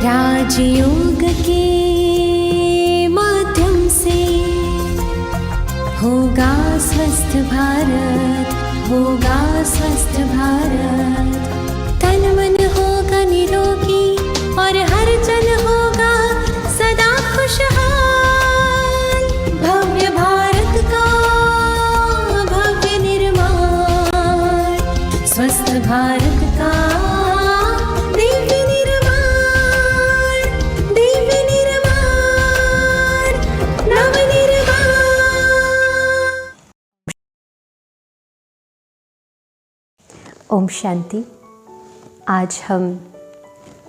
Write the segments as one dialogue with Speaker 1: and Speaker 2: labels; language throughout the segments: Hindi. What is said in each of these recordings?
Speaker 1: राजयोग के माध्यम से होगा स्वस्थ भारत, होगा स्वस्थ भारत। तन मन होगा निरोगी और हर जन होगा सदा खुशहाल। भव्य भारत का भव्य निर्माण, स्वस्थ भारत का दिव्य निर्माण, दिव्य निर्माण, नव निर्माण।
Speaker 2: ओम शांति। आज हम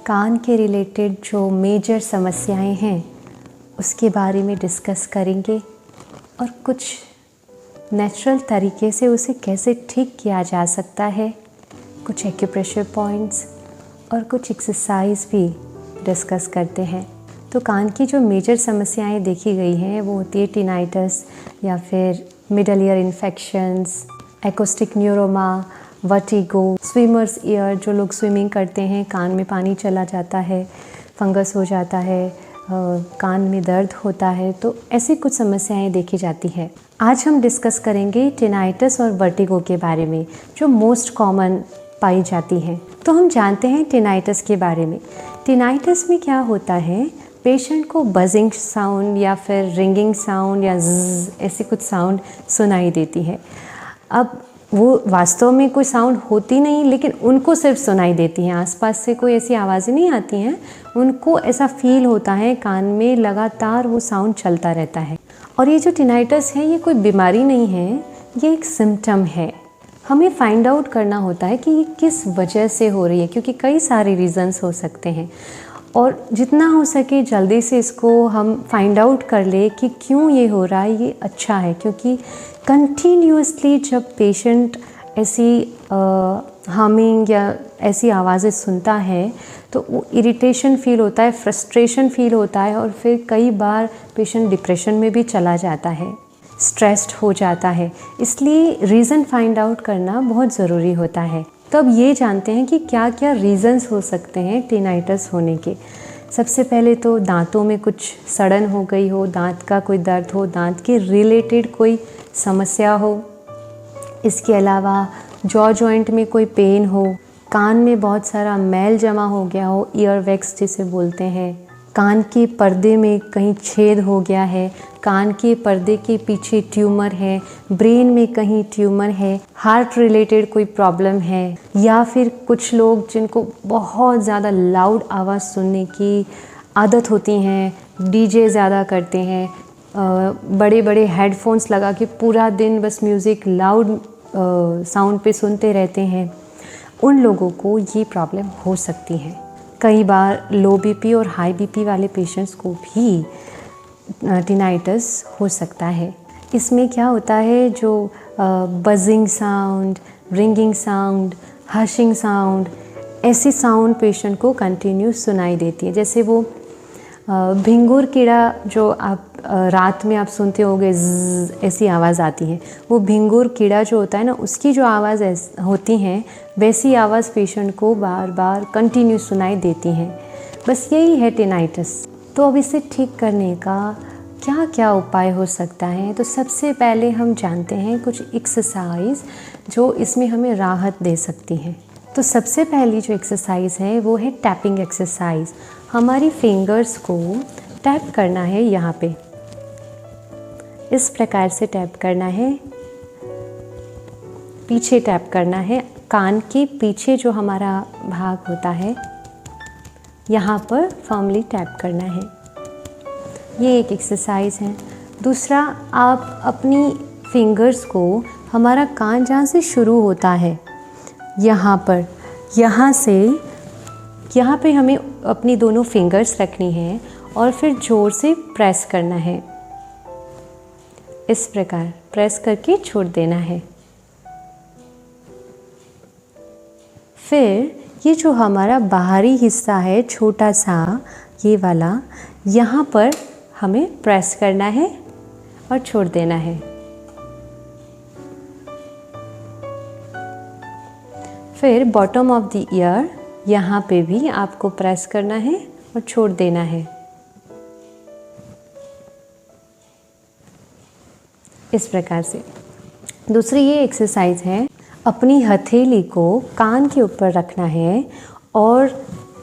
Speaker 2: कान के रिलेटेड जो मेजर समस्याएं हैं उसके बारे में डिस्कस करेंगे और कुछ नेचुरल तरीके से उसे कैसे ठीक किया जा सकता है। कुछ एक्यूप्रेशर पॉइंट्स और कुछ एक्सरसाइज भी डिस्कस करते हैं। तो कान की जो मेजर समस्याएं देखी गई हैं वो होती है टिनाइटस या फिर middle ear infections, acrostic neuroma, vertigo, swimmers year, जो लोग स्विमिंग करते हैं कान में पानी चला जाता है, फंगस हो जाता है, कान में दर्द होता है, तो ऐसी कुछ समस्याएं देखी जाती है। आज हम डिस्कस करेंगे टिनाइटस और वर्टिगो के बारे में जो मोस्ट कॉमन पाई जाती हैं। तो हम जानते हैं टिनाइटस के बारे में। टिनाइटस में क्या होता है, पेशेंट को बजिंग साउंड या फिर रिंगिंग साउंड या ज़ ऐसी कुछ साउंड सुनाई देती है। अब वो वास्तव में कोई साउंड होती नहीं, लेकिन उनको सिर्फ सुनाई देती हैं, आसपास से कोई ऐसी आवाज़ें नहीं आती हैं। उनको ऐसा फील होता है कान में लगातार वो साउंड चलता रहता है। और ये जो टिनाइटस है ये कोई बीमारी नहीं है, ये एक सिम्टम है। हमें फाइंड आउट करना होता है कि ये किस वजह से हो रही है, क्योंकि कई सारे रीज़न्स हो सकते हैं और जितना हो सके जल्दी से इसको हम फाइंड आउट कर ले कि क्यों ये हो रहा है, ये अच्छा है। क्योंकि कंटिन्यूअसली जब पेशेंट ऐसी हमिंग या ऐसी आवाज़ें सुनता है तो वो इरिटेशन फील होता है, फ्रस्ट्रेशन फील होता है और फिर कई बार पेशेंट डिप्रेशन में भी चला जाता है, स्ट्रेस्ड हो जाता है। इसलिए रीज़न फाइंड आउट करना बहुत ज़रूरी होता है। तो अब ये जानते हैं कि क्या क्या रीज़न्स हो सकते हैं टिनाइटस होने के। सबसे पहले तो दांतों में कुछ सड़न हो गई हो, दांत का कोई दर्द हो, दांत के रिलेटेड कोई समस्या हो। इसके अलावा जॉ जॉइंट में कोई पेन हो, कान में बहुत सारा मैल जमा हो गया हो, ईयर वैक्स जिसे बोलते हैं, कान के पर्दे में कहीं छेद हो गया है, कान के पर्दे के पीछे ट्यूमर है, ब्रेन में कहीं ट्यूमर है, हार्ट रिलेटेड कोई प्रॉब्लम है, या फिर कुछ लोग जिनको बहुत ज़्यादा लाउड आवाज़ सुनने की आदत होती हैं, डीजे ज़्यादा करते हैं, बड़े बड़े हेडफोन्स लगा के पूरा दिन बस म्यूज़िक लाउड साउंड पे सुनते रहते हैं, उन लोगों को ये प्रॉब्लम हो सकती है। कई बार लो बीपी और हाई बीपी वाले पेशेंट्स को भी टिनाइटस हो सकता है। इसमें क्या होता है, जो buzzing sound, ringing sound, hushing sound, ऐसी साउंड पेशेंट को कंटिन्यू सुनाई देती है। जैसे वो भिंगुर कीड़ा जो आप रात में आप सुनते होंगे, ऐसी आवाज़ आती है, वो भिंगुर कीड़ा जो होता है ना, उसकी जो आवाज़ होती हैं वैसी आवाज़ पेशेंट को बार बार कंटिन्यू सुनाई देती हैं। बस यही है टिनाइटस। तो अब इसे ठीक करने का क्या क्या उपाय हो सकता है। तो सबसे पहले हम जानते हैं कुछ एक्सरसाइज जो इसमें हमें राहत दे सकती हैं। तो सबसे पहली जो एक्सरसाइज है वो है टैपिंग एक्सरसाइज। हमारी फिंगर्स को टैप करना है, यहाँ पे इस प्रकार से टैप करना है, पीछे टैप करना है, कान के पीछे जो हमारा भाग होता है यहाँ पर फर्मली टैप करना है। ये एक एक्सरसाइज है। दूसरा, आप अपनी फिंगर्स को, हमारा कान जहाँ से शुरू होता है यहाँ पर, यहाँ से यहाँ पे हमें अपनी दोनों फिंगर्स रखनी है और फिर ज़ोर से प्रेस करना है। इस प्रकार प्रेस करके छोड़ देना है। फिर ये जो हमारा बाहरी हिस्सा है छोटा सा, ये वाला, यहाँ पर हमें प्रेस करना है और छोड़ देना है। फिर बॉटम ऑफ द ईयर, यहाँ पे भी आपको प्रेस करना है और छोड़ देना है। इस प्रकार से। दूसरी ये एक्सरसाइज है, अपनी हथेली को कान के ऊपर रखना है और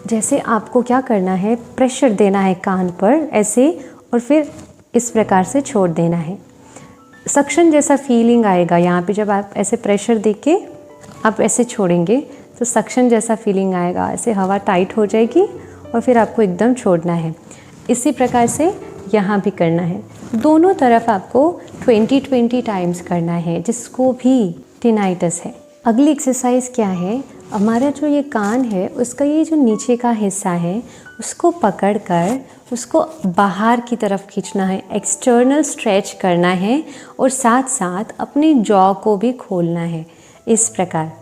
Speaker 2: जैसे आपको क्या करना है, प्रेशर देना है कान पर ऐसे, और फिर इस प्रकार से छोड़ देना है। सक्शन जैसा फीलिंग आएगा यहाँ पे, जब आप ऐसे प्रेशर देके आप ऐसे छोड़ेंगे तो सक्शन जैसा फीलिंग आएगा, ऐसे हवा टाइट हो जाएगी और फिर आपको एकदम छोड़ना है। इसी प्रकार से यहाँ भी करना है। दोनों तरफ आपको 20-20 टाइम्स करना है, जिसको भी टिनाइटस है। अगली एक्सरसाइज क्या है, हमारा जो ये कान है उसका ये जो नीचे का हिस्सा है उसको पकड़कर उसको बाहर की तरफ खींचना है, एक्सटर्नल स्ट्रेच करना है और साथ साथ अपनी जॉ को भी खोलना है इस प्रकार।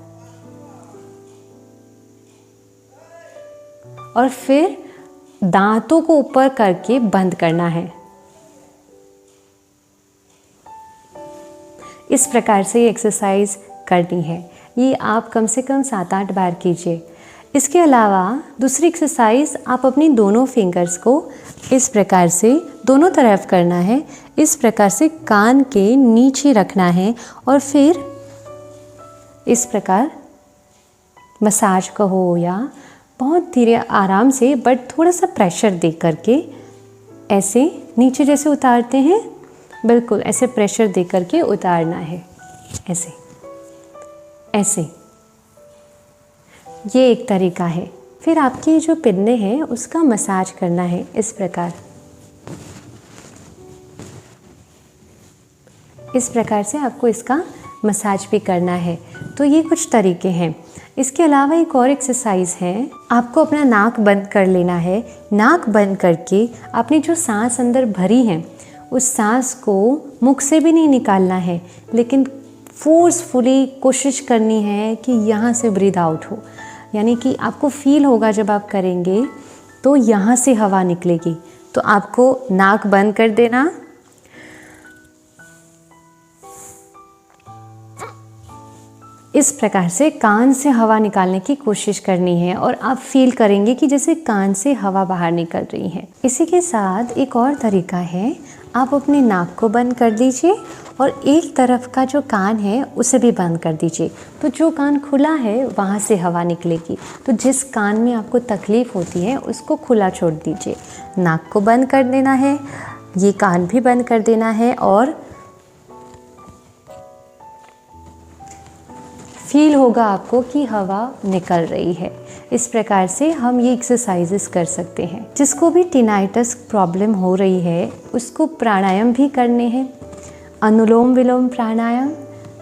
Speaker 2: और फिर दांतों को ऊपर करके बंद करना है। इस प्रकार से ये एक्सरसाइज करनी है। ये आप कम से कम 7-8 बार कीजिए। इसके अलावा दूसरी एक्सरसाइज, आप अपनी दोनों फिंगर्स को इस प्रकार से दोनों तरफ करना है। इस प्रकार से कान के नीचे रखना है और फिर इस प्रकार मसाज कहो या बहुत धीरे आराम से, बट थोड़ा सा प्रेशर दे करके ऐसे नीचे जैसे उतारते हैं, बिल्कुल ऐसे प्रेशर दे करके उतारना है, ऐसे ऐसे। ये एक तरीका है। फिर आपके जो पिन्ने हैं उसका मसाज करना है इस प्रकार। इस प्रकार से आपको इसका मसाज भी करना है। तो ये कुछ तरीके हैं। इसके अलावा एक और एक्सरसाइज है, आपको अपना नाक बंद कर लेना है। नाक बंद करके अपनी जो सांस अंदर भरी है उस सांस को मुख से भी नहीं निकालना है, लेकिन फोर्सफुली कोशिश करनी है कि यहाँ से ब्रीद आउट हो। यानी कि आपको फील होगा जब आप करेंगे तो यहाँ से हवा निकलेगी। तो आपको नाक बंद कर देना, इस प्रकार से कान से हवा निकालने की कोशिश करनी है और आप फील करेंगे कि जैसे कान से हवा बाहर निकल रही है। इसी के साथ एक और तरीका है, आप अपने नाक को बंद कर दीजिए और एक तरफ का जो कान है उसे भी बंद कर दीजिए। तो जो कान खुला है वहाँ से हवा निकलेगी। तो जिस कान में आपको तकलीफ़ होती है उसको खुला छोड़ दीजिए। नाक को बंद कर देना है, ये कान भी बंद कर देना है और फील होगा आपको कि हवा निकल रही है। इस प्रकार से हम ये एक्सरसाइजेस कर सकते हैं। जिसको भी टिनाइटस प्रॉब्लम हो रही है उसको प्राणायाम भी करने हैं। अनुलोम विलोम प्राणायाम,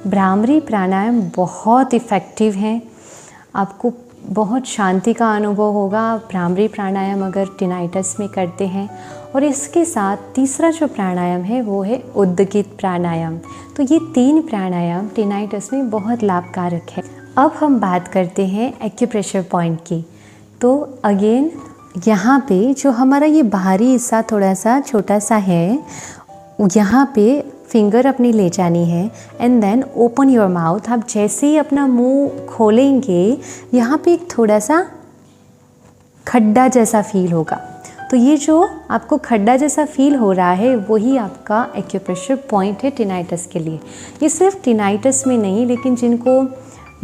Speaker 2: भ्रामरी प्राणायाम बहुत इफ़ेक्टिव हैं। आपको बहुत शांति का अनुभव होगा भ्रामरी प्राणायाम अगर टिनाइटस में करते हैं। और इसके साथ तीसरा जो प्राणायाम है वो है उद्गीत प्राणायाम। तो ये 3 प्राणायाम टिनाइटस में बहुत लाभकारक है। अब हम बात करते हैं एक्यूप्रेशर पॉइंट की। तो अगेन यहाँ पे जो हमारा ये बाहरी हिस्सा थोड़ा सा छोटा सा है, यहाँ पे फिंगर अपनी ले जानी है and then open your mouth. आप जैसे ही अपना मुंह खोलेंगे यहाँ पे एक थोड़ा सा खड्डा जैसा फील होगा। तो ये जो आपको खड्डा जैसा फील हो रहा है वही आपका एक्यूप्रेशर पॉइंट है टिनाइटस के लिए। ये सिर्फ टिनाइटस में नहीं, लेकिन जिनको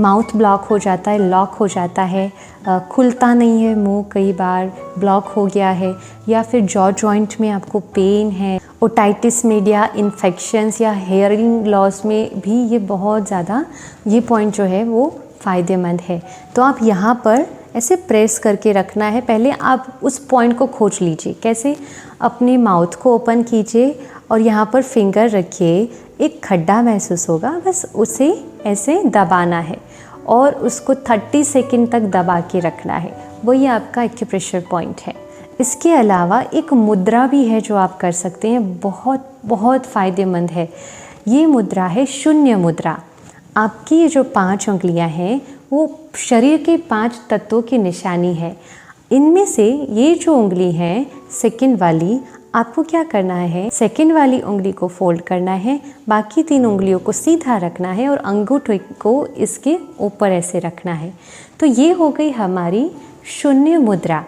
Speaker 2: माउथ ब्लॉक हो जाता है, लॉक हो जाता है, खुलता नहीं है मुंह, कई बार ब्लॉक हो गया है, या फिर जॉ जॉइंट में आपको पेन है, ओटाइटिस मीडिया इन्फेक्शंस या हेयरिंग लॉस में भी ये बहुत ज़्यादा ये पॉइंट जो है वो फ़ायदेमंद है। तो आप यहाँ पर ऐसे प्रेस करके रखना है। पहले आप उस पॉइंट को खोज लीजिए। कैसे? अपने माउथ को ओपन कीजिए और यहाँ पर फिंगर रखिए, एक खड्डा महसूस होगा, बस उसे ऐसे दबाना है और उसको 30 सेकंड तक दबा के रखना है। वही आपका एक्यूप्रेशर पॉइंट है। इसके अलावा एक मुद्रा भी है जो आप कर सकते हैं, बहुत बहुत फ़ायदेमंद है। ये मुद्रा है शून्य मुद्रा। आपकी ये जो 5 उंगलियां हैं वो शरीर के 5 तत्वों की निशानी है। इनमें से ये जो उंगली है सेकंड वाली, आपको क्या करना है, सेकंड वाली उंगली को फोल्ड करना है, बाकी 3 उंगलियों को सीधा रखना है और अंगूठे को इसके ऊपर ऐसे रखना है। तो ये हो गई हमारी शून्य मुद्रा।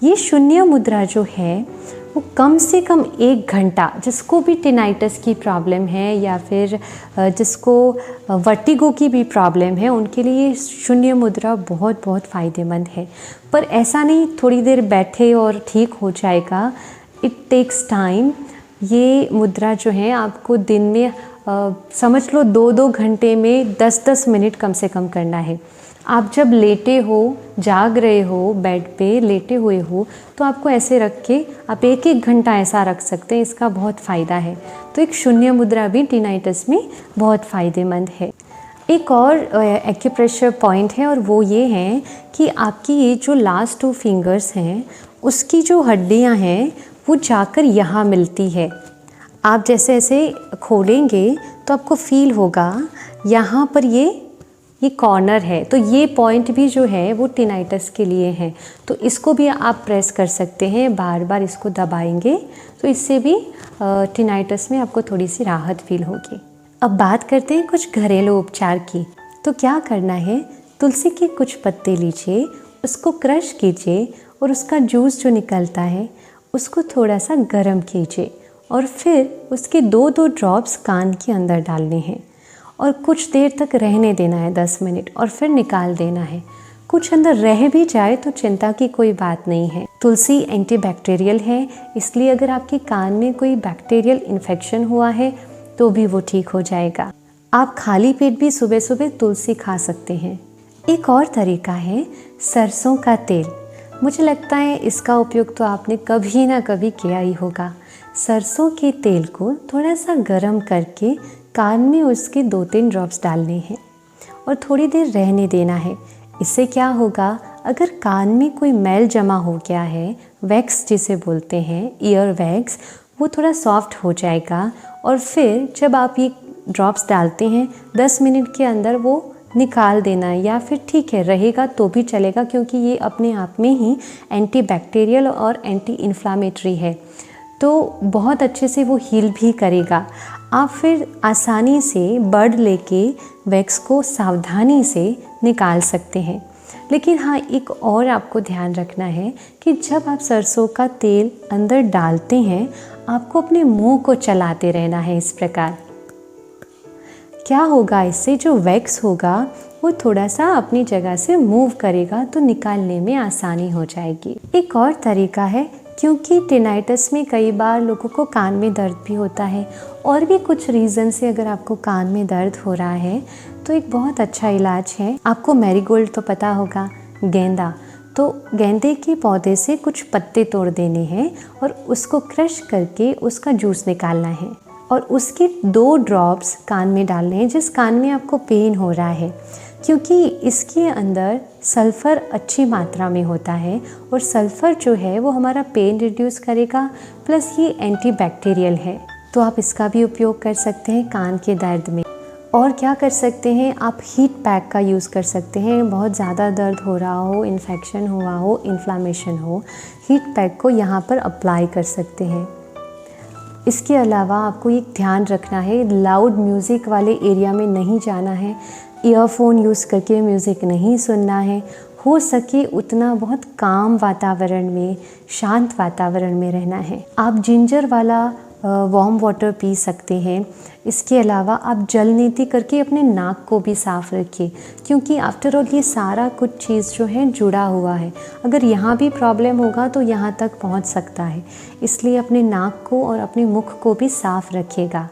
Speaker 2: ये शून्य मुद्रा जो है वो कम से कम 1 घंटा, जिसको भी टिनाइटस की प्रॉब्लम है या फिर जिसको वर्टिगो की भी प्रॉब्लम है, उनके लिए शून्य मुद्रा बहुत बहुत फ़ायदेमंद है। पर ऐसा नहीं थोड़ी देर बैठे और ठीक हो जाएगा, इट टेक्स टाइम। ये मुद्रा जो है आपको दिन में समझ लो 2-2 घंटे में 10-10 मिनट कम से कम करना है। आप जब लेटे हो, जाग रहे हो, बेड पे लेटे हुए हो, तो आपको ऐसे रख के आप 1-1 घंटा ऐसा रख सकते हैं, इसका बहुत फ़ायदा है। तो एक शून्य मुद्रा भी टिनाइटस में बहुत फ़ायदेमंद है। एक और एक्यूप्रेशर पॉइंट है और वो ये है कि आपकी ये जो लास्ट 2 फिंगर्स हैं उसकी जो हड्डियां हैं वो जाकर यहाँ मिलती है। आप जैसे ऐसे खोलेंगे तो आपको फील होगा यहाँ पर ये कॉर्नर है, तो ये पॉइंट भी जो है वो टिनाइटस के लिए है। तो इसको भी आप प्रेस कर सकते हैं, बार बार इसको दबाएंगे तो इससे भी टिनाइटस में आपको थोड़ी सी राहत फील होगी। अब बात करते हैं कुछ घरेलू उपचार की। तो क्या करना है, तुलसी के कुछ पत्ते लीजिए, उसको क्रश कीजिए और उसका जूस जो निकलता है उसको थोड़ा सा गर्म कीजिए और फिर उसके 2-2 ड्रॉप्स कान के अंदर डालने हैं और कुछ देर तक रहने देना है, 10 मिनट, और फिर निकाल देना है। कुछ अंदर रह भी जाए तो चिंता की कोई बात नहीं है। तुलसी एंटीबैक्टीरियल है, इसलिए अगर आपके कान में कोई बैक्टीरियल इन्फेक्शन हुआ है तो भी वो ठीक हो जाएगा। आप खाली पेट भी सुबह सुबह तुलसी खा सकते हैं। एक और तरीका है सरसों का तेल। मुझे लगता है इसका उपयोग तो आपने कभी ना कभी किया ही होगा। सरसों के तेल को थोड़ा सा गर्म करके कान में उसके 2-3 ड्रॉप्स डालने हैं और थोड़ी देर रहने देना है। इससे क्या होगा, अगर कान में कोई मैल जमा हो गया है, वैक्स जिसे बोलते हैं, ईयर वैक्स, वो थोड़ा सॉफ्ट हो जाएगा और फिर जब आप ये ड्रॉप्स डालते हैं 10 मिनट के अंदर वो निकाल देना है, या फिर ठीक है रहेगा तो भी चलेगा क्योंकि ये अपने आप में ही एंटीबैक्टीरियल और एंटी इन्फ्लामेटरी है, तो बहुत अच्छे से वो हील भी करेगा। आप फिर आसानी से बड लेके वैक्स को सावधानी से निकाल सकते हैं। लेकिन हाँ, एक और आपको ध्यान रखना है कि जब आप सरसों का तेल अंदर डालते हैं आपको अपने मुंह को चलाते रहना है। इस प्रकार क्या होगा, इससे जो वैक्स होगा वो थोड़ा सा अपनी जगह से मूव करेगा तो निकालने में आसानी हो जाएगी। एक और तरीका है, क्योंकि टिनाइटस में कई बार लोगों को कान में दर्द भी होता है और भी कुछ रीज़न से अगर आपको कान में दर्द हो रहा है तो एक बहुत अच्छा इलाज है। आपको मैरीगोल्ड तो पता होगा, गेंदा, तो गेंदे के पौधे से कुछ पत्ते तोड़ देने हैं और उसको क्रश करके उसका जूस निकालना है और उसके 2 ड्रॉप्स कान में डालने हैं, जिस कान में आपको पेन हो रहा है, क्योंकि इसके अंदर सल्फ़र अच्छी मात्रा में होता है और सल्फ़र जो है वो हमारा पेन रिड्यूस करेगा, प्लस ये एंटीबैक्टीरियल है, तो आप इसका भी उपयोग कर सकते हैं कान के दर्द में। और क्या कर सकते हैं, आप हीट पैक का यूज़ कर सकते हैं। बहुत ज़्यादा दर्द हो रहा हो, इन्फेक्शन हुआ हो, इन्फ्लामेशन हो, हीट पैक को यहाँ पर अप्लाई कर सकते हैं। इसके अलावा आपको एक ध्यान रखना है, लाउड म्यूज़िक वाले एरिया में नहीं जाना है, ईयरफोन यूज़ करके म्यूज़िक नहीं सुनना है। हो सके उतना बहुत काम वातावरण में, शांत वातावरण में रहना है। आप जिंजर वाला वार्म वाटर पी सकते हैं। इसके अलावा आप जल नीति करके अपने नाक को भी साफ़ रखिए, क्योंकि आफ्टर ऑल ये सारा कुछ चीज़ जो है जुड़ा हुआ है। अगर यहाँ भी प्रॉब्लम होगा तो यहाँ तक पहुँच सकता है, इसलिए अपने नाक को और अपने मुख को भी साफ़ रखिएगा।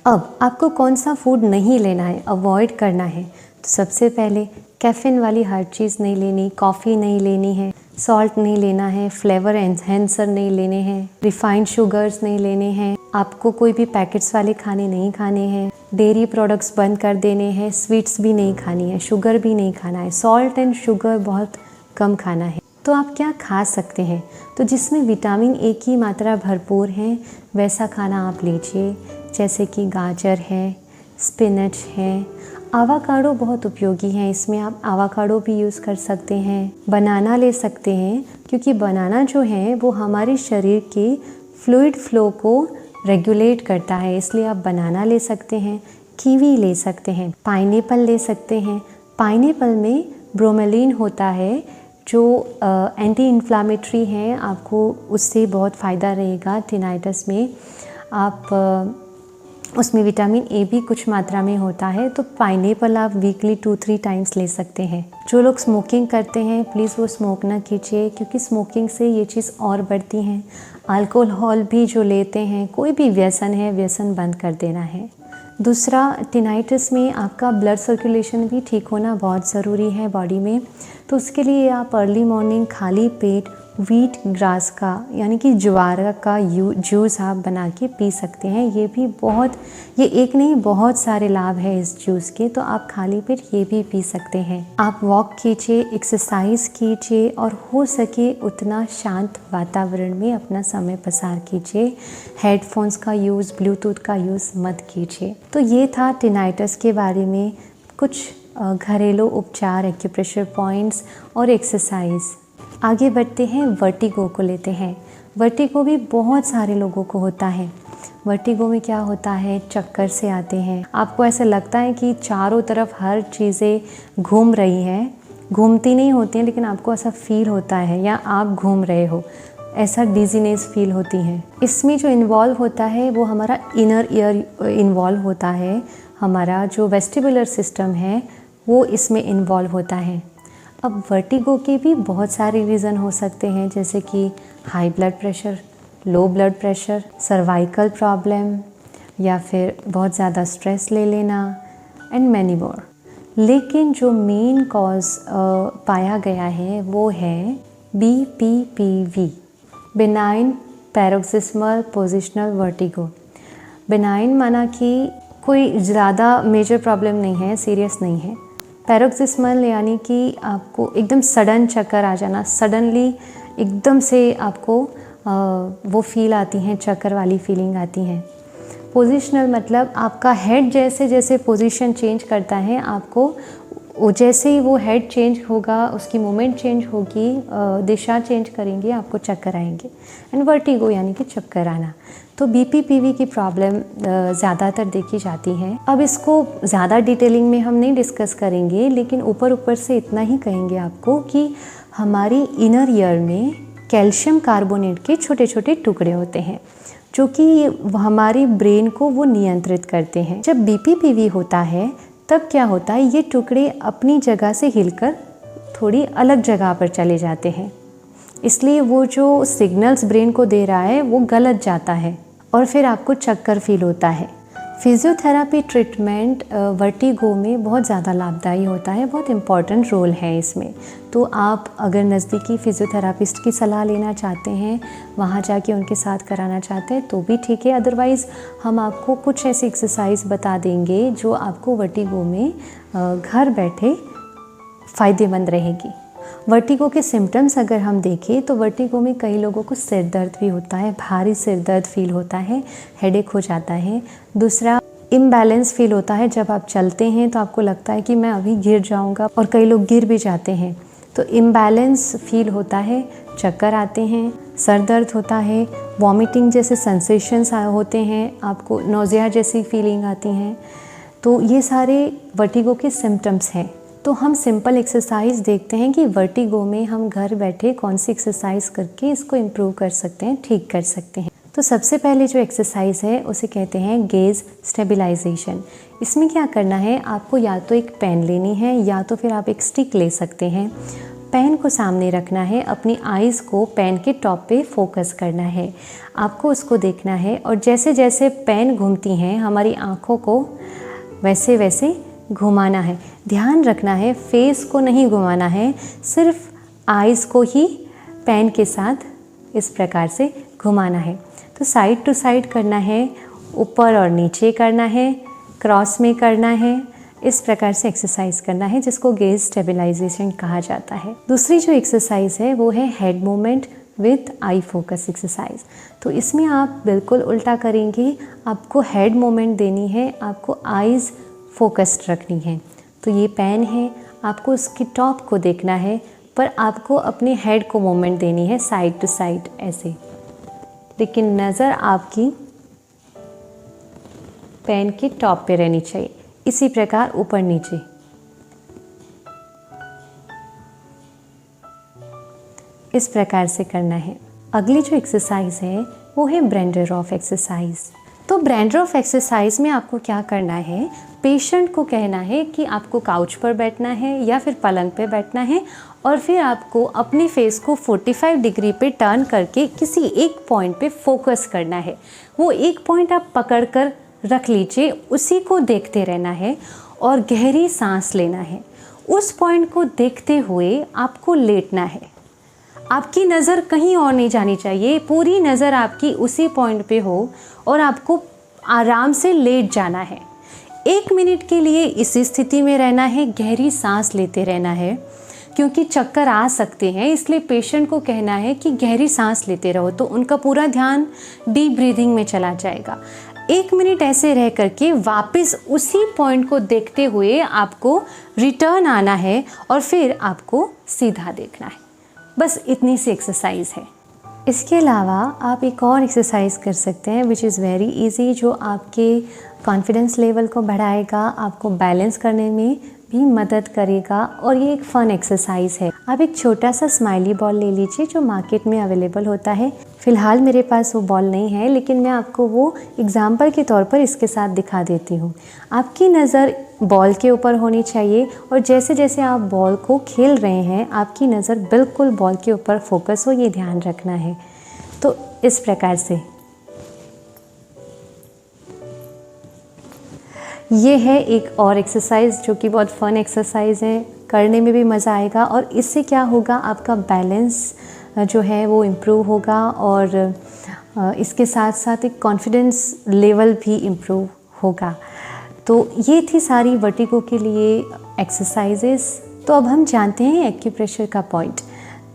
Speaker 2: अब आपको कौन सा फूड नहीं लेना है, अवॉइड करना है, तो सबसे पहले कैफ़ीन वाली हर चीज़ नहीं लेनी, कॉफ़ी नहीं लेनी है, सॉल्ट नहीं लेना है, फ्लेवर एनहेंसर नहीं लेने हैं, रिफाइंड शुगर्स नहीं लेने हैं, आपको कोई भी पैकेट्स वाले खाने नहीं खाने हैं, डेयरी प्रोडक्ट्स बंद कर देने हैं, स्वीट्स भी नहीं खानी है, शुगर भी नहीं खाना है, सॉल्ट एंड शुगर बहुत कम खाना है। तो आप क्या खा सकते हैं, तो जिसमें विटामिन ए की मात्रा भरपूर है वैसा खाना आप लीजिए, जैसे कि गाजर है, स्पिनच है, आवाकाडो बहुत उपयोगी है, इसमें आप आवाकाडो भी यूज़ कर सकते हैं। बनाना ले सकते हैं, क्योंकि बनाना जो है वो हमारे शरीर के फ्लूइड फ्लो को रेगुलेट करता है, इसलिए आप बनाना ले सकते हैं। कीवी ले सकते हैं, पाइनएप्पल ले सकते हैं। पाइनएप्पल में ब्रोमेलिन होता है जो एंटी इन्फ्लामेटरी हैं, आपको उससे बहुत फ़ायदा रहेगा टिनाइटस में। आप उसमें विटामिन ए भी कुछ मात्रा में होता है, तो पाइनएप्पल आप वीकली 2-3 टाइम्स ले सकते हैं। जो लोग स्मोकिंग करते हैं प्लीज़ वो स्मोक ना कीजिए, क्योंकि स्मोकिंग से ये चीज़ और बढ़ती हैं। अल्कोहल भी जो लेते हैं, कोई भी व्यसन है, व्यसन बंद कर देना है। दूसरा, टिनाइटिस में आपका ब्लड सर्कुलेशन भी ठीक होना बहुत ज़रूरी है बॉडी में। तो उसके लिए आप अर्ली मॉर्निंग खाली पेट व्हीट ग्रास का यानी कि ज्वार का जूस आप बना के पी सकते हैं। ये एक नहीं, बहुत सारे लाभ है इस जूस के, तो आप खाली पेट ये भी पी सकते हैं। आप वॉक कीजिए, एक्सरसाइज कीजिए और हो सके उतना शांत वातावरण में अपना समय पसार कीजिए। हेडफोन्स का यूज़, ब्लूटूथ का यूज़ मत कीजिए। तो ये था टिनाइटस के बारे में कुछ घरेलू उपचार, एक्यूप्रेशर पॉइंट्स और एक्सरसाइज। आगे बढ़ते हैं, वर्टिगो को लेते हैं। वर्टिगो भी बहुत सारे लोगों को होता है। वर्टिगो में क्या होता है, चक्कर से आते हैं। आपको ऐसा लगता है कि चारों तरफ हर चीज़ें घूम रही हैं, घूमती नहीं होती हैं, लेकिन आपको ऐसा फील होता है या आप घूम रहे हो, ऐसा डिजीनेस फील होती है। इसमें जो इन्वॉल्व होता है वो हमारा इनर ईयर इन्वॉल्व होता है। हमारा जो वेस्टिबुलर सिस्टम है वो इसमें इन्वॉल्व होता है। अब वर्टिगो के भी बहुत सारे रीज़न हो सकते हैं, जैसे कि high blood pressure, low blood pressure, cervical problem या फिर बहुत ज़्यादा स्ट्रेस ले लेना एंड मैनी मोर। लेकिन जो मेन कॉज पाया गया है वो है BPPV, benign paroxysmal positional vertigo. Benign माना कि कोई ज़्यादा मेजर प्रॉब्लम नहीं है, सीरियस नहीं है। पैरोक्सिस्मल यानी कि आपको एकदम सडन चक्कर आ जाना, सडनली एकदम से आपको वो फील आती हैं, चक्कर वाली फीलिंग आती हैं। पोजिशनल मतलब आपका हेड जैसे जैसे पोजीशन चेंज करता है, आपको जैसे ही वो हेड चेंज होगा, उसकी मूवमेंट चेंज होगी, दिशा चेंज करेंगे, आपको चक्कर आएंगे। एंड वर्टिगो यानी कि चक्कर आना। तो BPPV की प्रॉब्लम ज़्यादातर देखी जाती है। अब इसको ज़्यादा डिटेलिंग में हम नहीं डिस्कस करेंगे, लेकिन ऊपर ऊपर से इतना ही कहेंगे आपको कि हमारी इनर ईयर में कैल्शियम कार्बोनेट के छोटे छोटे टुकड़े होते हैं, जो कि हमारी ब्रेन को वो नियंत्रित करते हैं। जब BPPV होता है तब क्या होता है, ये टुकड़े अपनी जगह से हिलकर थोड़ी अलग जगह पर चले जाते हैं, इसलिए वो जो सिग्नल्स ब्रेन को दे रहा है वो गलत जाता है और फिर आपको चक्कर फील होता है। फिजियोथेरेपी ट्रीटमेंट वर्टिगो में बहुत ज़्यादा लाभदायी होता है, बहुत इम्पॉर्टेंट रोल है इसमें। तो आप अगर नज़दीकी फिजियोथेरापिस्ट की सलाह लेना चाहते हैं, वहाँ जाके उनके साथ कराना चाहते हैं तो भी ठीक है। अदरवाइज़ हम आपको कुछ ऐसी एक्सरसाइज बता देंगे जो आपको वर्टिगो में घर बैठे फ़ायदेमंद रहेगी। वर्टिगो के सिम्टम्स अगर हम देखें तो वर्टिगो में कई लोगों को सिर दर्द भी होता है, भारी सिर दर्द फील होता है, हेडेक हो जाता है। दूसरा, इम्बैलेंस फील होता है, जब आप चलते हैं तो आपको लगता है कि मैं अभी गिर जाऊंगा, और कई लोग गिर भी जाते हैं। तो इम्बैलेंस फील होता है, चक्कर आते हैं, सर दर्द होता है, वॉमिटिंग जैसे सेंसेशंस होते हैं, आपको नोज़िया जैसी फीलिंग आती हैं। तो ये सारे वर्टिगो के सिम्टम्स हैं। तो हम सिंपल एक्सरसाइज देखते हैं कि वर्टिगो में हम घर बैठे कौन सी एक्सरसाइज करके इसको इम्प्रूव कर सकते हैं, ठीक कर सकते हैं। तो सबसे पहले जो एक्सरसाइज है उसे कहते हैं गेज स्टेबलाइजेशन। इसमें क्या करना है, आपको या तो एक पेन लेनी है या तो फिर आप एक स्टिक ले सकते हैं। पेन को सामने रखना है, अपनी आइज़ को पेन के टॉप पे फोकस करना है, आपको उसको देखना है, और जैसे जैसे पेन घूमती हैं हमारी आँखों को वैसे वैसे घुमाना है। ध्यान रखना है फेस को नहीं घुमाना है, सिर्फ आइज़ को ही पेन के साथ इस प्रकार से घुमाना है। तो साइड टू साइड करना है, ऊपर और नीचे करना है, क्रॉस में करना है, इस प्रकार से एक्सरसाइज करना है, जिसको गेज स्टेबलाइजेशन कहा जाता है। दूसरी जो एक्सरसाइज है वो है head movement with I focus exercise. तो इसमें आप बिल्कुल उल्टा करेंगे, आपको हेड मूवमेंट देनी है, आपको आइज़ फोकस्ड रखनी है। तो ये पेन है, आपको उसकी टॉप को देखना है, पर आपको अपने हेड को मूवमेंट देनी है साइड टू साइड ऐसे, लेकिन नज़र आपकी पेन के टॉप पे रहनी चाहिए। इसी प्रकार ऊपर नीचे। इस प्रकार से करना है। अगली जो एक्सरसाइज है वो है ब्रेंडरॉफ एक्सरसाइज। तो ब्रेंडरॉफ एक्सरसाइज में आपको क्या करना है, पेशेंट को कहना है कि आपको काउच पर बैठना है या फिर पलंग पे बैठना है और फिर आपको अपने फेस को 45 डिग्री पे टर्न करके किसी एक पॉइंट पे फोकस करना है। वो एक पॉइंट आप पकड़ कर रख लीजिए, उसी को देखते रहना है और गहरी सांस लेना है। उस पॉइंट को देखते हुए आपको लेटना है। आपकी नज़र कहीं और नहीं जानी चाहिए, पूरी नज़र आपकी उसी पॉइंट पे हो और आपको आराम से लेट जाना है। 1 मिनट के लिए इसी स्थिति में रहना है, गहरी सांस लेते रहना है, क्योंकि चक्कर आ सकते हैं, इसलिए पेशेंट को कहना है कि गहरी सांस लेते रहो, तो उनका पूरा ध्यान डीप ब्रीदिंग में चला जाएगा। 1 मिनट ऐसे रह करके वापस उसी पॉइंट को देखते हुए आपको रिटर्न आना है और फिर आपको सीधा देखना है। बस इतनी सी एक्सरसाइज है। इसके अलावा आप एक और एक्सरसाइज कर सकते हैं विच इज़ वेरी इजी, जो आपके कॉन्फिडेंस लेवल को बढ़ाएगा, आपको बैलेंस करने में भी मदद करेगा और ये एक फ़न एक्सरसाइज है। आप एक छोटा सा स्माइली बॉल ले लीजिए जो मार्केट में अवेलेबल होता है। फ़िलहाल मेरे पास वो बॉल नहीं है, लेकिन मैं आपको वो एग्ज़ाम्पल के तौर पर इसके साथ दिखा देती हूँ। आपकी नज़र बॉल के ऊपर होनी चाहिए और जैसे जैसे आप बॉल को खेल रहे हैं आपकी नज़र बिल्कुल बॉल के ऊपर फोकस हो, ये ध्यान रखना है। तो इस प्रकार से ये है एक और एक्सरसाइज जो कि बहुत फ़न एक्सरसाइज है, करने में भी मज़ा आएगा और इससे क्या होगा, आपका बैलेंस जो है वो इम्प्रूव होगा और इसके साथ साथ एक कॉन्फिडेंस लेवल भी इम्प्रूव होगा। तो ये थी सारी वर्टिगो के लिए एक्सरसाइजेस। तो अब हम जानते हैं एक्यूप्रेशर का पॉइंट।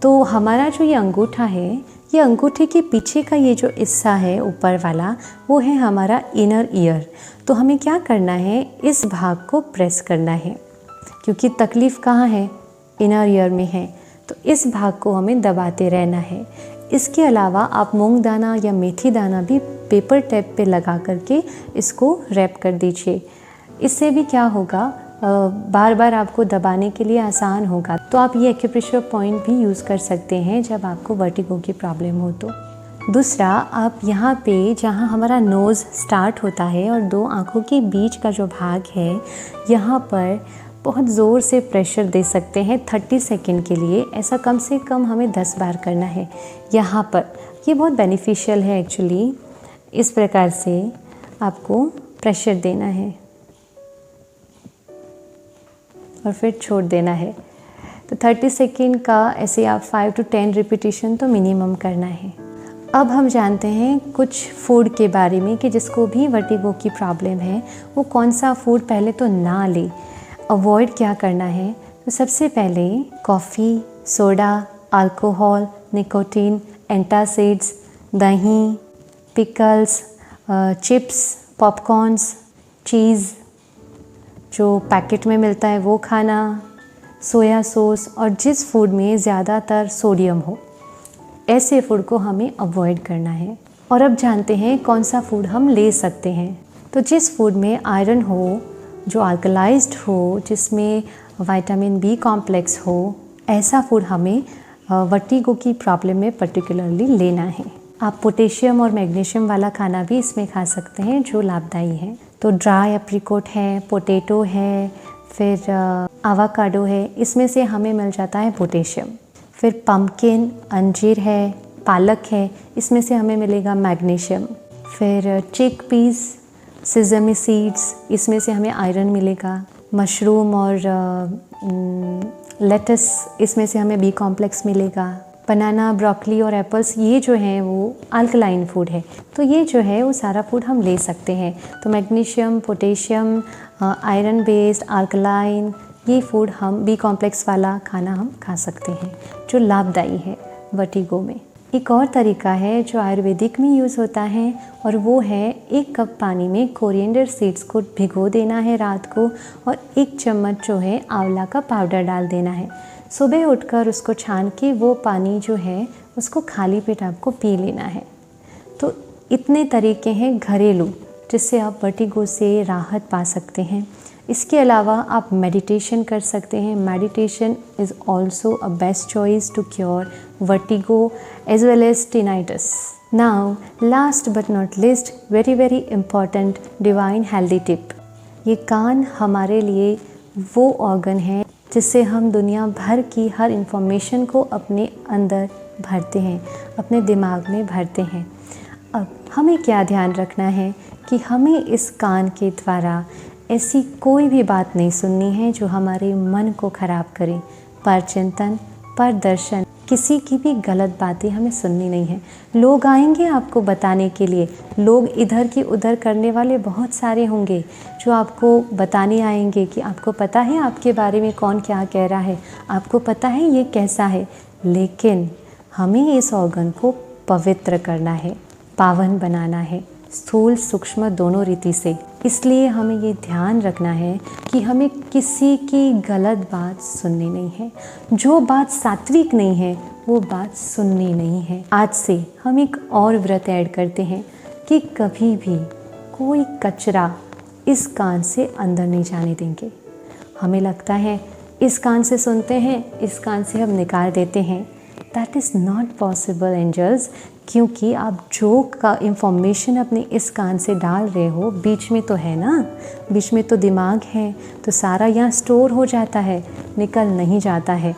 Speaker 2: तो हमारा जो ये अंगूठा है, ये अंगूठे के पीछे का ये जो हिस्सा है ऊपर वाला, वो है हमारा इनर ईयर। तो हमें क्या करना है, इस भाग को प्रेस करना है, क्योंकि तकलीफ़ कहाँ है, इनर ईयर में है। तो इस भाग को हमें दबाते रहना है। इसके अलावा आप मूंग दाना या मेथी दाना भी पेपर टेप पे लगा करके इसको रैप कर दीजिए। इससे भी क्या होगा, बार बार आपको दबाने के लिए आसान होगा। तो आप ये एक्यूप्रेशर पॉइंट भी यूज़ कर सकते हैं जब आपको वर्टिगो की प्रॉब्लम हो तो। दूसरा, आप यहाँ पे जहाँ हमारा नोज़ स्टार्ट होता है और 2 आँखों के बीच का जो भाग है, यहाँ पर बहुत ज़ोर से प्रेशर दे सकते हैं 30 सेकंड के लिए। ऐसा कम से कम हमें 10 बार करना है यहाँ पर। ये बहुत बेनिफिशियल है एक्चुअली। इस प्रकार से आपको प्रेशर देना है और फिर छोड़ देना है। तो 30 सेकंड का ऐसे आप 5 to 10 रिपीटिशन तो मिनिमम करना है। अब हम जानते हैं कुछ फूड के बारे में कि जिसको भी वर्टिगो की प्रॉब्लम है वो कौन सा फूड पहले तो ना ले, अवॉइड क्या करना है। तो सबसे पहले coffee, soda, alcohol, nicotine, antacids, दही, पिकल्स, चिप्स, पॉपकॉर्न्स, चीज़ जो पैकेट में मिलता है वो खाना, सोया सॉस और जिस फूड में ज़्यादातर सोडियम हो, ऐसे फूड को हमें अवॉइड करना है। और अब जानते हैं कौन सा फूड हम ले सकते हैं। तो जिस फूड में आयरन हो, जो अल्कलाइज्ड हो, जिसमें विटामिन बी कॉम्प्लेक्स हो, ऐसा फूड हमें वर्टिगो की प्रॉब्लम में पर्टिकुलरली लेना है। आप पोटेशियम और मैग्नीशियम वाला खाना भी इसमें खा सकते हैं जो लाभदायी है। तो ड्राई एप्रिकॉट है, पोटैटो है, फिर आवाकाडो है, इसमें से हमें मिल जाता है पोटेशियम। फिर पम्पकिन, अंजीर है, पालक है, इसमें से हमें मिलेगा मैग्नीशियम। फिर चिक पीस, सिजमी सीड्स, इसमें से हमें आयरन मिलेगा। मशरूम और लेटस, इसमें से हमें बी कॉम्प्लेक्स मिलेगा। बनाना, ब्रोकली और एप्पल्स, ये जो हैं वो अल्कलाइन फूड है। तो ये जो है वो सारा फूड हम ले सकते हैं। तो magnesium, potassium, iron based, alkaline, ये फूड हम बी कॉम्प्लेक्स वाला खाना हम खा सकते हैं जो लाभदायी है वर्टिगो में। एक और तरीका है जो आयुर्वेदिक में यूज़ होता है और वो है 1 कप पानी में कोरिएंडर सीड्स को भिगो देना है रात को और 1 चम्मच जो है आंवला का पाउडर डाल देना है। सुबह उठकर उसको छान के वो पानी जो है उसको खाली पेट आपको पी लेना है। तो इतने तरीके हैं घरेलू जिससे आप वर्टिगो से राहत पा सकते हैं। इसके अलावा आप मेडिटेशन कर सकते हैं। Meditation is also a best choice to cure vertigo as well as tinnitus. Now last but not least, very very important divine healthy tip. ये कान हमारे लिए वो ऑर्गन है जिससे हम दुनिया भर की हर इंफॉर्मेशन को अपने अंदर भरते हैं, अपने दिमाग में भरते हैं। अब हमें क्या ध्यान रखना है कि हमें इस कान के द्वारा ऐसी कोई भी बात नहीं सुननी है जो हमारे मन को ख़राब करे। पर चिंतन, पर दर्शन, किसी की भी गलत बातें हमें सुननी नहीं है। लोग आएंगे आपको बताने के लिए, लोग इधर की उधर करने वाले बहुत सारे होंगे जो आपको बताने आएंगे कि आपको पता है आपके बारे में कौन क्या कह रहा है, आपको पता है ये कैसा है। लेकिन हमें इस ऑर्गन को पवित्र करना है, पावन बनाना है, स्थूल सूक्ष्म दोनों रीति से। इसलिए हमें ये ध्यान रखना है कि हमें किसी की गलत बात सुननी नहीं है। जो बात सात्विक नहीं है वो बात सुननी नहीं है। आज से हम एक और व्रत ऐड करते हैं कि कभी भी कोई कचरा इस कान से अंदर नहीं जाने देंगे। हमें लगता है इस कान से सुनते हैं, इस कान से हम निकाल देते हैं। That is not possible angels, क्योंकि आप जो का इंफॉर्मेशन अपने इस कान से डाल रहे हो, बीच में तो है ना, बीच में तो दिमाग है, तो सारा यहाँ स्टोर हो जाता है, निकल नहीं जाता है।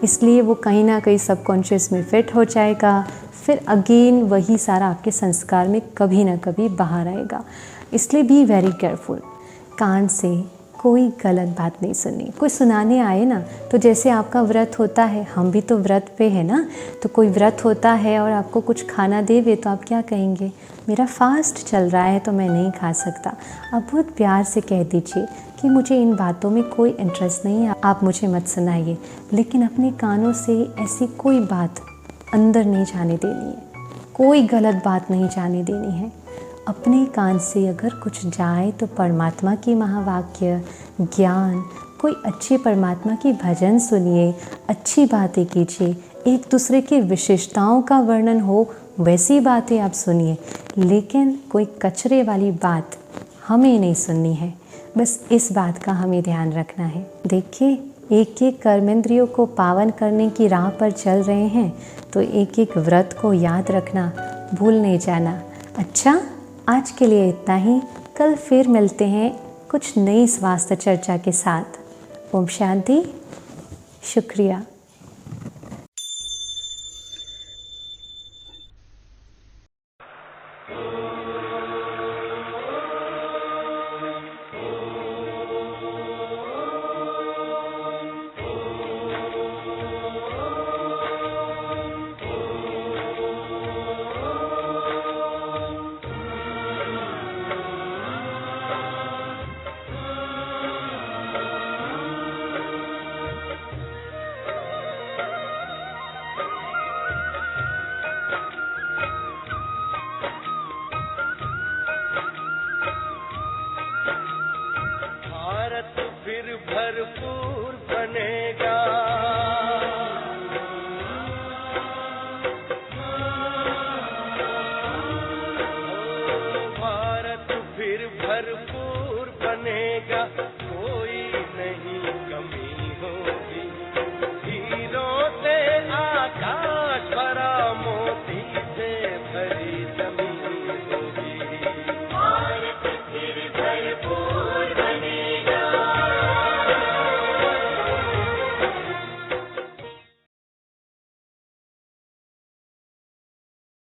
Speaker 2: इसलिए वो कहीं ना कहीं सबकॉन्शियस में फिट हो जाएगा, फिर अगेन वही सारा आपके संस्कार में कभी ना कभी बाहर आएगा। इसलिए बी वेरी केयरफुल। कान से कोई गलत बात नहीं सुननी। कोई सुनाने आए ना, तो जैसे आपका व्रत होता है, हम भी तो व्रत पे है ना, तो कोई व्रत होता है और आपको कुछ खाना देवे तो आप क्या कहेंगे, मेरा फास्ट चल रहा है तो मैं नहीं खा सकता। आप बहुत प्यार से कह दीजिए कि मुझे इन बातों में कोई इंटरेस्ट नहीं है, आप मुझे मत सुनाइए। लेकिन अपने कानों से ऐसी कोई बात अंदर नहीं जाने देनी है, कोई गलत बात नहीं जाने देनी है। अपने कान से अगर कुछ जाए तो परमात्मा की महावाक्य, ज्ञान, कोई अच्छे परमात्मा की भजन सुनिए, अच्छी बातें कीजिए, एक दूसरे की विशेषताओं का वर्णन हो वैसी बातें आप सुनिए। लेकिन कोई कचरे वाली बात हमें नहीं सुननी है। बस इस बात का हमें ध्यान रखना है। देखिए, एक एक कर्मेंद्रियों को पावन करने की राह पर चल रहे हैं, तो एक एक व्रत को याद रखना, भूल नहीं जाना। अच्छा, आज के लिए इतना ही। कल फिर मिलते हैं कुछ नई स्वास्थ्य चर्चा के साथ। ओम शांति। शुक्रिया।